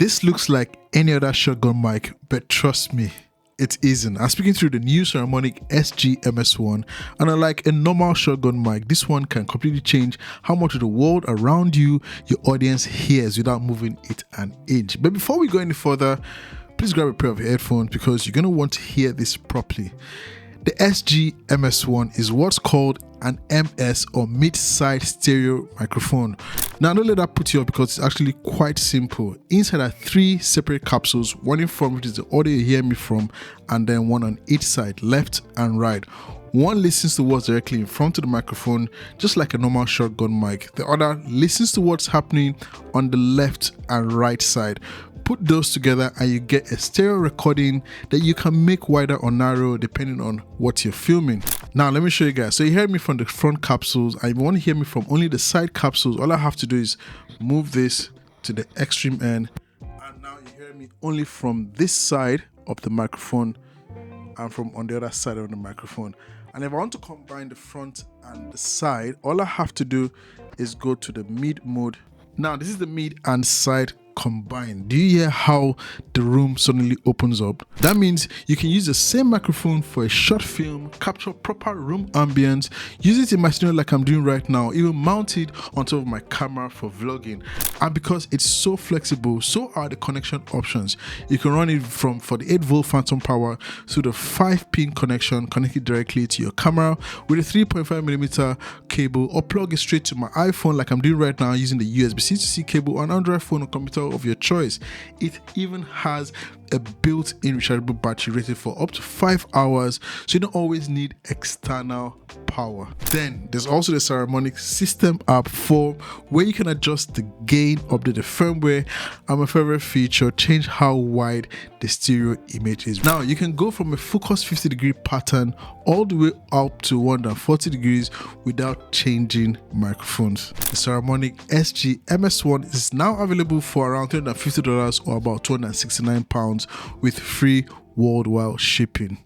This looks like any other shotgun mic, but trust me, it isn't. I'm speaking through the new Saramonic SG MS1, and unlike a normal shotgun mic, this one can completely change how much of the world around you your audience hears without moving it an inch. But before we go any further, please grab a pair of headphones because you're going to want to hear this properly. The SG MS1 is what's called an MS or mid-side stereo microphone. Now don't let that put you off because it's actually quite simple. Inside are 3 separate capsules, one in front which is the audio you hear me from, and then one on each side, left and right. One listens to what's directly in front of the microphone, just like a normal shotgun mic. The other listens to what's happening on the left and right side. Put those together and you get a stereo recording that you can make wider or narrow depending on what you're filming. Now let me show you guys. So you hear me from the front capsules, and if you want to hear me from only the side capsules, all I have to do is move this to the extreme end, and now you hear me only from this side of the microphone and from on the other side of the microphone. And if I want to combine the front and the side, all I have to do is go to the mid mode. Now this is the mid and side combined. Do you hear how the room suddenly opens up? That means you can use the same microphone for a short film, capture proper room ambience, use it in my studio like I'm doing right now, even mount it on top of my camera for vlogging. And because it's so flexible, so are the connection options. You can run it from 48-volt phantom power to the 5-pin connection connected directly to your camera with a 3.5mm cable, or plug it straight to my iPhone like I'm doing right now using the USB-C to C cable on Android phone or computer of your choice. It even has a built-in rechargeable battery rated for up to 5 hours, so you don't always need external power. Then there's also the Saramonic system app for where you can adjust the gain, update the firmware, and my favorite feature, change how wide the stereo image is. Now you can go from a focus 50-degree pattern all the way up to 140 degrees without changing microphones. The Saramonic SG MS1 is now available for around $350 or about £269 with free worldwide shipping.